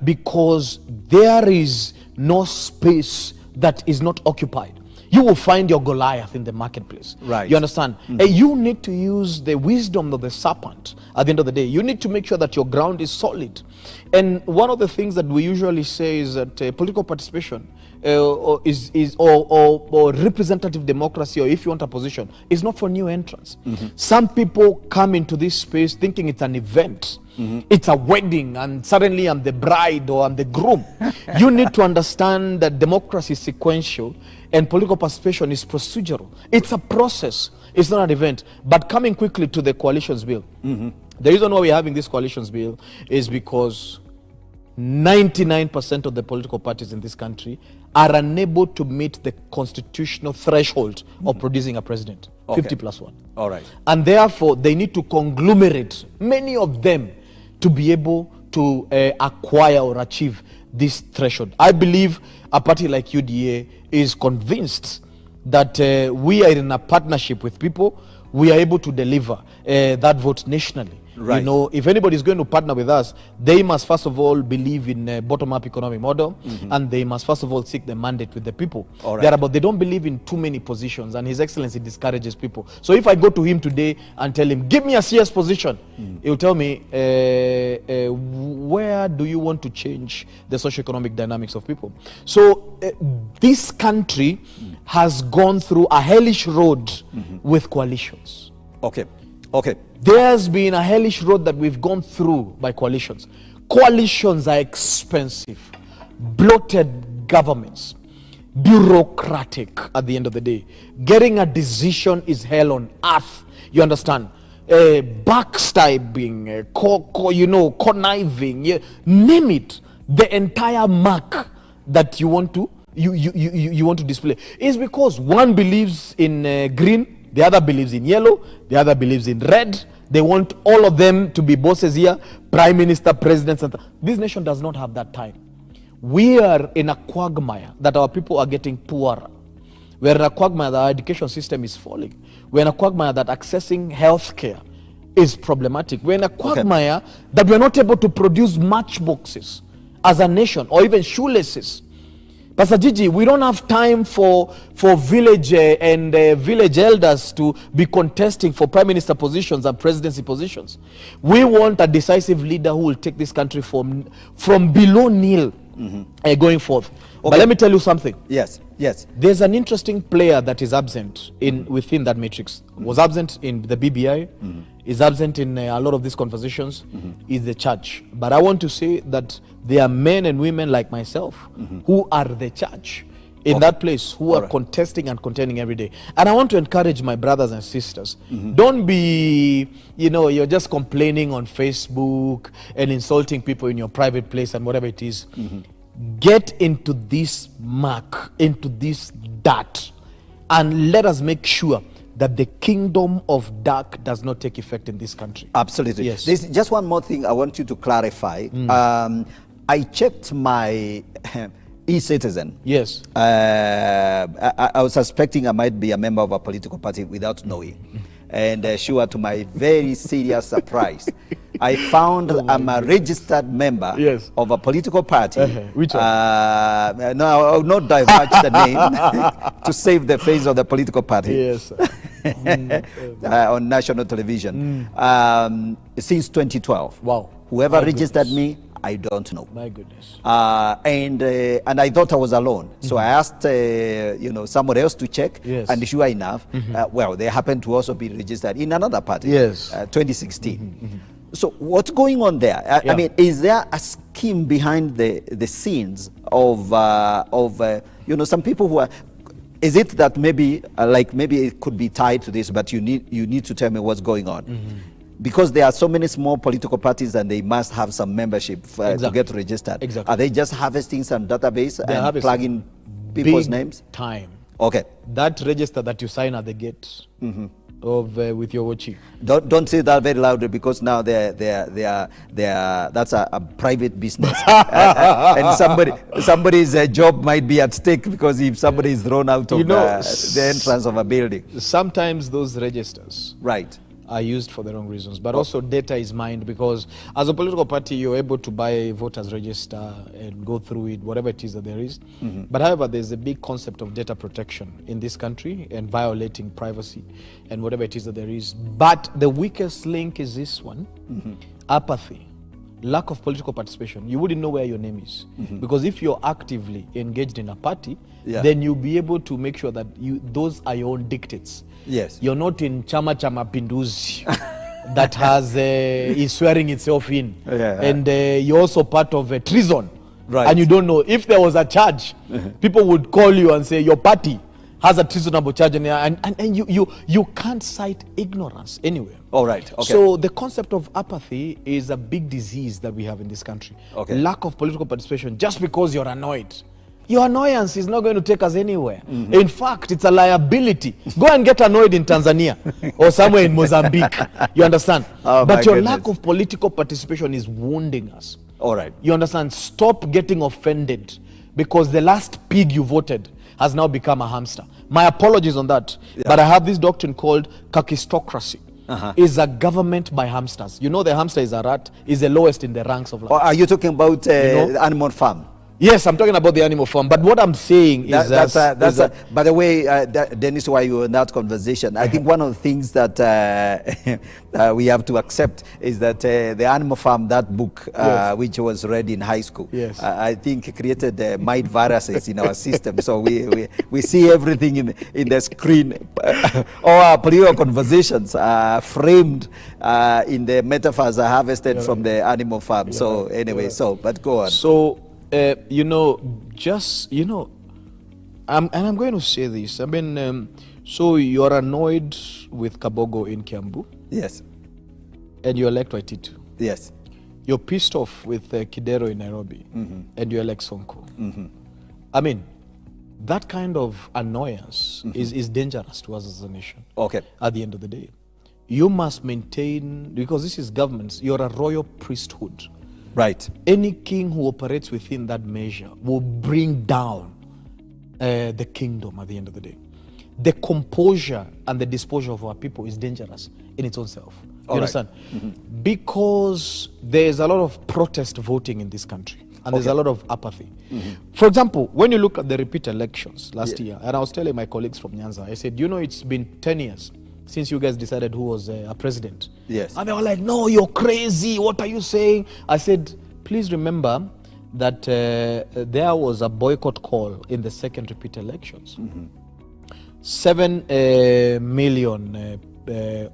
because there is no space that is not occupied. You will find your Goliath in the marketplace. Right. You understand? You need to use the wisdom of the serpent at the end of the day. You need to make sure that your ground is solid. And one of the things that we usually say is that political participation or representative democracy, or if you want a position, is not for new entrants. Some people come into this space thinking it's an event. It's a wedding and suddenly I'm the bride or I'm the groom. You need to understand that democracy is sequential and political participation is procedural. It's a process. It's not an event. But coming quickly to the coalitions bill, the reason why we're having this coalitions bill is because 99% of the political parties in this country are unable to meet the constitutional threshold of producing a president. 50 plus 1. All right. And therefore, they need to conglomerate many of them to be able to acquire or achieve this threshold. I believe a party like UDA is convinced that we are in a partnership with people. We are able to deliver that vote nationally. Right. If anybody is going to partner with us, they must first of all believe in a bottom-up economic model, and they must first of all seek the mandate with the people. All right. They don't believe in too many positions, and His Excellency discourages people. So if I go to him today and tell him, give me a CS position, he'll tell me, where do you want to change the socio-economic dynamics of people? So this country has gone through a hellish road with coalitions. Okay. There's been a hellish road that we've gone through by coalitions. Coalitions are expensive, bloated governments, bureaucratic at the end of the day. Getting a decision is hell on earth. You understand? Backstabbing, conniving, name it. The entire mark that you want to display is because one believes in green, the other believes in yellow, the other believes in red. They want all of them to be bosses here, prime minister, presidents. This nation does not have that time. We are in a quagmire that our people are getting poorer. We're in a quagmire that our education system is falling. We're in a quagmire that accessing health care is problematic. We're in a quagmire that we're not able to produce matchboxes as a nation, or even shoelaces. Pastor Gigi, we don't have time for village and village elders to be contesting for prime minister positions and presidency positions. We want a decisive leader who will take this country from below nil going forth. But let me tell you something. Yes, yes. There's an interesting player that is absent within that matrix. Was absent in the BBI, is absent in a lot of these conversations, is the church. But I want to say that there are men and women like myself who are the church in that place, who are contesting and contending every day. And I want to encourage my brothers and sisters. Don't be, you're just complaining on Facebook and insulting people in your private place and whatever it is. Get into this mark, into this dirt, and let us make sure that the kingdom of dark does not take effect in this country. Absolutely. Yes. There's just one more thing I want you to clarify. I checked my e-citizen. Yes. I was suspecting I might be a member of a political party without knowing. And sure, to my very serious surprise, I found I'm a registered member of a political party. Which one? No, I will not divulge the name to save the face of the political party. Yes. On national television since 2012. Wow. Whoever My registered goodness. me, I don't know. My goodness. And I thought I was alone. So I asked, someone else to check. Yes. And sure enough, they happened to also be registered in another party. Yes. 2016. So what's going on there? I mean, is there a scheme behind the scenes of some people who are? Is it that maybe it could be tied to this? But you need to tell me what's going on. Because there are so many small political parties and they must have some membership to get registered. Exactly. Are they just harvesting some database and plugging people's names? Time. Okay. That register that you sign at the gate of with your watching. Don't say that very loudly, because now that's a private business. And somebody's job might be at stake, because if somebody is thrown out of the entrance of a building. Sometimes those registers are used for the wrong reasons, but also data is mined, because as a political party you're able to buy a voters register and go through it, whatever it is that there is. But however, there's a big concept of data protection in this country and violating privacy and whatever it is that there is. But the weakest link is this one: apathy, lack of political participation. You wouldn't know where your name is, because if you're actively engaged in a party, then you'll be able to make sure that those are your own dictates. Yes. You're not in Chama Mapinduzi that has is swearing itself in. And you're also part of a treason. Right. And you don't know. If there was a charge, people would call you and say your party has a treasonable charge, and you can't cite ignorance anywhere. All right. Okay. So the concept of apathy is a big disease that we have in this country. Okay. Lack of political participation just because you're annoyed. Your annoyance is not going to take us anywhere. In fact, it's a liability. Go and get annoyed in Tanzania or somewhere in Mozambique. You understand? But your lack of political participation is wounding us. All right. You understand? Stop getting offended because the last pig you voted has now become a hamster. My apologies on that. But I have this doctrine called kakistocracy. Is a government by hamsters. You know, the hamster is a rat, is the lowest in the ranks of life. Or are you talking about the animal farm? Yes, I'm talking about the animal farm. But what I'm saying is by the way, Dennis, while you were in that conversation, I think one of the things that we have to accept is that the animal farm, that book, which was read in high school, I think created mind viruses in our system. So we see everything in the screen. All our political conversations are framed in the metaphors are harvested from the animal farm. So anyway, but go on. So, and I'm going to say this. I mean, so you're annoyed with Kabogo in Kiambu. Yes. And you elect Waititu. Yes. You're pissed off with Kidero in Nairobi. And you elect Sonko. I mean, that kind of annoyance is dangerous to us as a nation. Okay. At the end of the day, you must maintain, because this is governments, you're a royal priesthood. Right. Any king who operates within that measure will bring down the kingdom at the end of the day. The composure and the disposure of our people is dangerous in its own self. You understand? Because there's a lot of protest voting in this country. And there's a lot of apathy. For example, when you look at the repeat elections last year, and I was telling my colleagues from Nyanza, I said, it's been 10 years since you guys decided who was a president. Yes. And they were like, no, you're crazy. What are you saying? I said, please remember that there was a boycott call in the second repeat elections. 7 million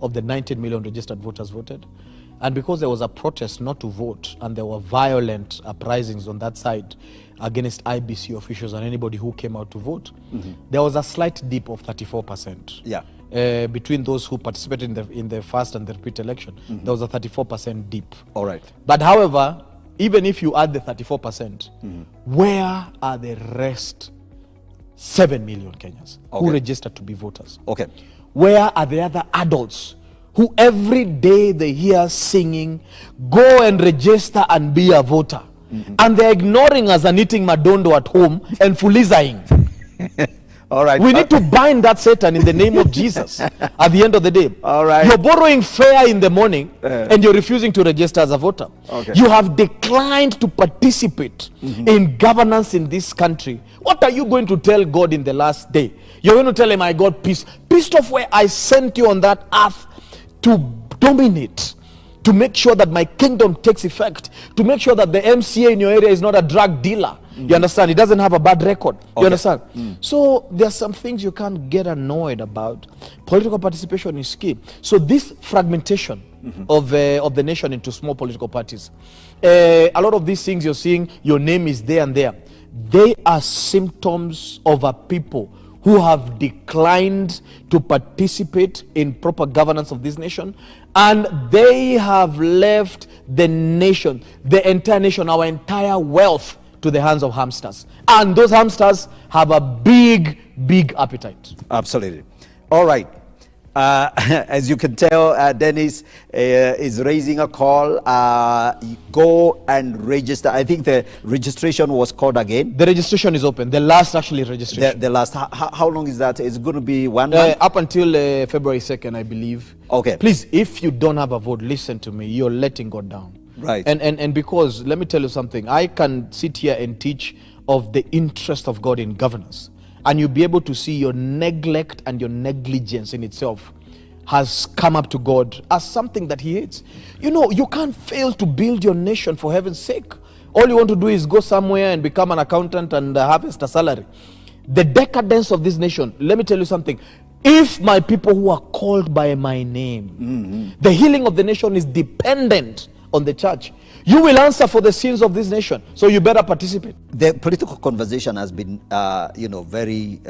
of the 19 million registered voters voted. And because there was a protest not to vote, and there were violent uprisings on that side against IBC officials and anybody who came out to vote, there was a slight dip of 34%. Yeah. Between those who participated in the first and the repeat election, there was a 34% dip. All right. But however, even if you add the 34%, where are the rest 7 million Kenyans who registered to be voters? Okay. Where are the other adults who every day they hear singing, go and register and be a voter? And they're ignoring us and eating madondo at home and fulizaing. All right. We need to bind that Satan in the name of Jesus at the end of the day. All right. You're borrowing fare in the morning and you're refusing to register as a voter. Okay. You have declined to participate in governance in this country. What are you going to tell God in the last day? You're going to tell him, I got peace. Pissed off where I sent you on that earth to dominate, to make sure that my kingdom takes effect, to make sure that the MCA in your area is not a drug dealer. You understand? He doesn't have a bad record. You understand? So there are some things you can't get annoyed about. Political participation is key. So this fragmentation of the nation into small political parties, a lot of these things you're seeing, your name is there and there. They are symptoms of a people who have declined to participate in proper governance of this nation, and they have left the nation, the entire nation, our entire wealth to the hands of hamsters. And those hamsters have a big, big appetite. Absolutely. All right. As you can tell, Dennis is raising a call. Go and register. I think the registration was called again. The registration is open. The last actually registration. The last. How long is that? It's going to be 1 month? Up until February 2nd, I believe. Okay. Please, if you don't have a vote, listen to me. You're letting God down. Right. And because, let me tell you something. I can sit here and teach of the interest of God in governance. And you'll be able to see your neglect and your negligence in itself has come up to God as something that he hates. You know, you can't fail to build your nation, for heaven's sake. All you want to do is go somewhere and become an accountant and harvest a salary. The decadence of this nation, let me tell you something. If my people who are called by my name, the healing of the nation is dependent on the church. You will answer for the sins of this nation, so you better participate. The political conversation has been, very,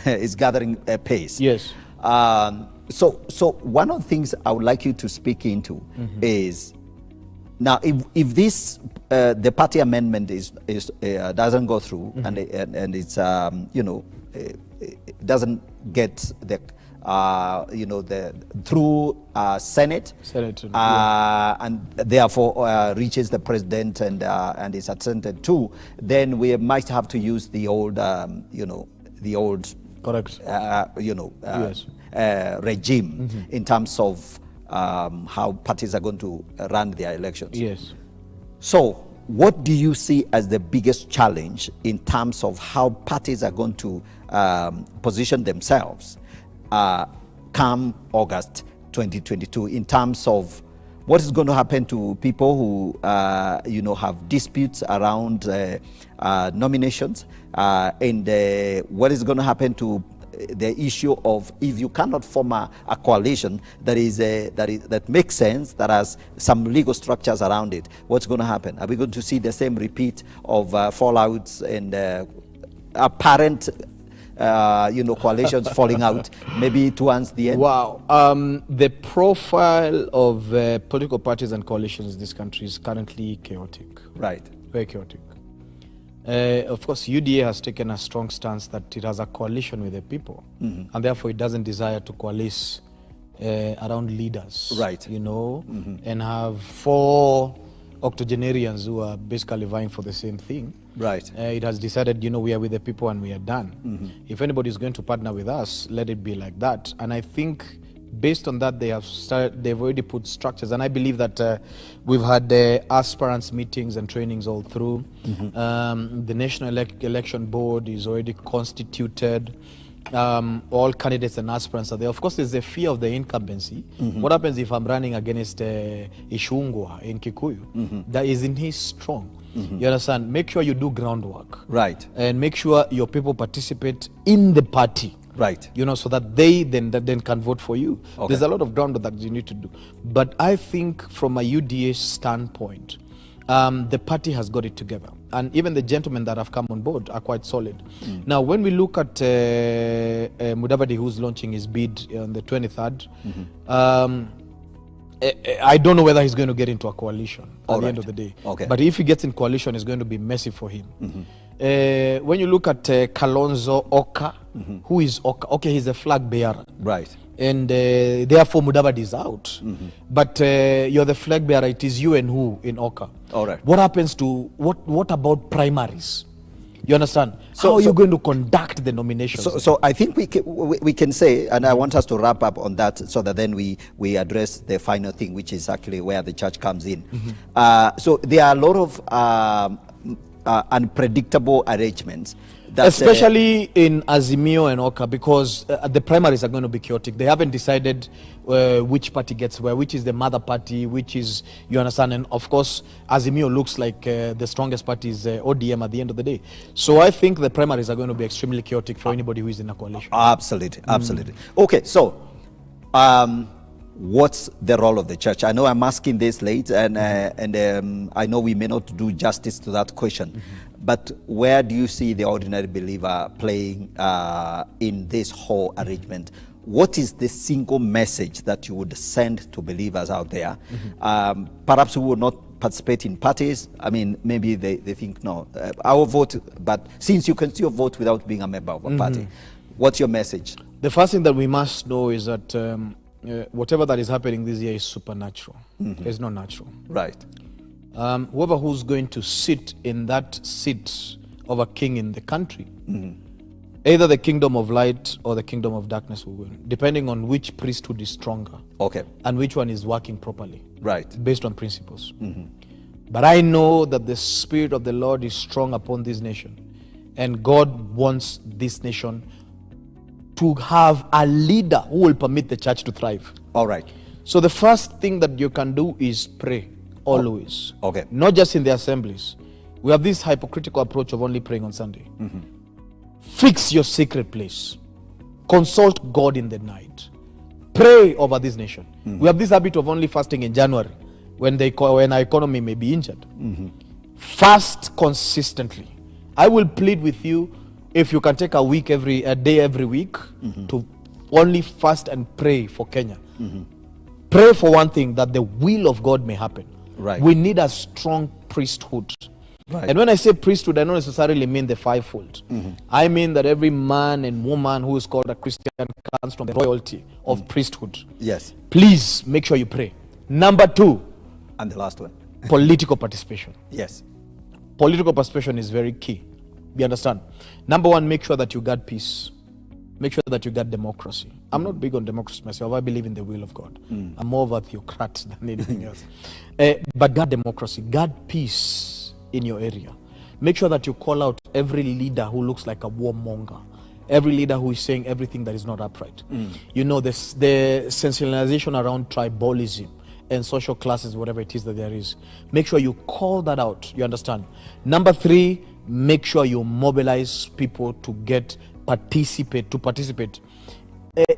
is gathering pace. Yes. So one of the things I would like you to speak into is, now if this the party amendment is doesn't go through and it's it doesn't get the the through Senate, and therefore reaches the president and is assented to, then we might have to use the old the old correct yes. Regime in terms of how parties are going to run their elections. Yes. So what do you see as the biggest challenge in terms of how parties are going to position themselves come August 2022, in terms of what is going to happen to people who have disputes around nominations, and what is going to happen to the issue of, if you cannot form a coalition that makes sense, that has some legal structures around it, what's going to happen? Are we going to see the same repeat of fallouts and apparent coalitions falling out maybe towards the end? Wow. The profile of political parties and coalitions in this country is currently chaotic. Right. Very chaotic. Of course, UDA has taken a strong stance that it has a coalition with the people, and therefore it doesn't desire to coalesce around leaders. Right. And have 4 octogenarians who are basically vying for the same thing. Right. It has decided, we are with the people and we are done. If anybody is going to partner with us, let it be like that. And I think based on that, they've already put structures. And I believe that we've had aspirants meetings and trainings all through. The National Election Board is already constituted. all candidates and aspirants are there. Of course, there's a fear of the incumbency. What happens if I'm running against Ishungwa in Kikuyu? That isn't he strong? You understand? Make sure you do groundwork. Right. And make sure your people participate in the party. Right. You know, so that they then can vote for you. Okay. There's a lot of groundwork that you need to do. But I think from a UDA standpoint, the party has got it together. And even the gentlemen that have come on board are quite solid. Now, when we look at Mudavadi, who's launching his bid on the 23rd, I don't know whether he's going to get into a coalition at the end of the day. Okay. But if he gets in coalition, it's going to be messy for him. When you look at Kalonzo Oka, who is Oka? Okay, he's a flag bearer. Right. And therefore Mudavadi is out. But you're the flag bearer. It is you and who in Oka. All right. What happens to what about primaries? You understand? How are you going to conduct the nominations? So I think we can say, and I want us to wrap up on that, so that then we address the final thing, which is actually where the church comes in. So there are a lot of unpredictable arrangements. That, especially in Azimio and Oka, because the primaries are going to be chaotic. They haven't decided which party gets where, which is the mother party, which is, you understand, and of course Azimio looks like the strongest party is ODM at the end of the day. So I think the primaries are going to be extremely chaotic for anybody who is in a coalition. Absolutely, absolutely. Okay, so what's the role of the church? I know I'm asking this late, and I know we may not do justice to that question, but where do you see the ordinary believer playing in this whole arrangement? What is the single message that you would send to believers out there? Perhaps who will not participate in parties. I mean, maybe they think, no, I will vote, but since you can still vote without being a member of a party, what's your message? The first thing that we must know is that whatever that is happening this year is supernatural. It's not natural. Right. Whoever who's going to sit in that seat of a king in the country, either the kingdom of light or the kingdom of darkness will win, depending on which priesthood is stronger. Okay. And which one is working properly. Right. Based on principles. But I know that the Spirit of the Lord is strong upon this nation. And God wants this nation to have a leader who will permit the church to thrive. All right. So the first thing that you can do is pray, always. Okay. Not just in the assemblies. We have this hypocritical approach of only praying on Sunday. Fix your secret place. Consult God in the night. Pray over this nation. We have this habit of only fasting in January when our economy may be injured. Fast consistently. I will plead with you, if you can take a day every week to only fast and pray for Kenya. Pray for one thing, that the will of God may happen. Right. We need a strong priesthood. Right. And when I say priesthood, I don't necessarily mean the fivefold. I mean that every man and woman who is called a Christian comes from the royalty of priesthood. Yes. Please make sure you pray. Number 2. And the last one. Political participation. Yes. Political participation is very key. You understand? Number 1, make sure that you guard peace. Make sure that you guard democracy. I'm not big on democracy myself. I believe in the will of God. I'm more of a theocrat than anything else. But guard democracy. Guard peace in your area. Make sure that you call out every leader who looks like a warmonger. Every leader who is saying everything that is not upright. You know, the sensationalization around tribalism and social classes, whatever it is that there is. Make sure you call that out. You understand? Number 3, make sure you mobilize people to participate.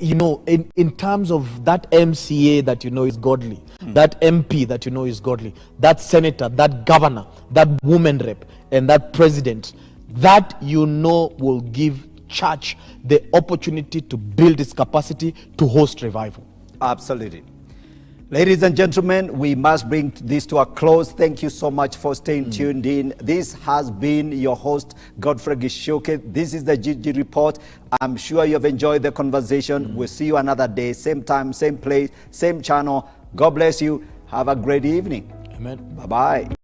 You know, in terms of that MCA that you know is godly, that MP that you know is godly, that senator, that governor, that woman rep, and that president, that you know will give church the opportunity to build its capacity to host revival. Absolutely. Ladies and gentlemen, we must bring this to a close. Thank you so much for staying tuned in. This has been your host, Godfrey Gichuki. This is the GG Report. I'm sure you have enjoyed the conversation. We'll see you another day, same time, same place, same channel. God bless you. Have a great evening. Amen. Bye-bye.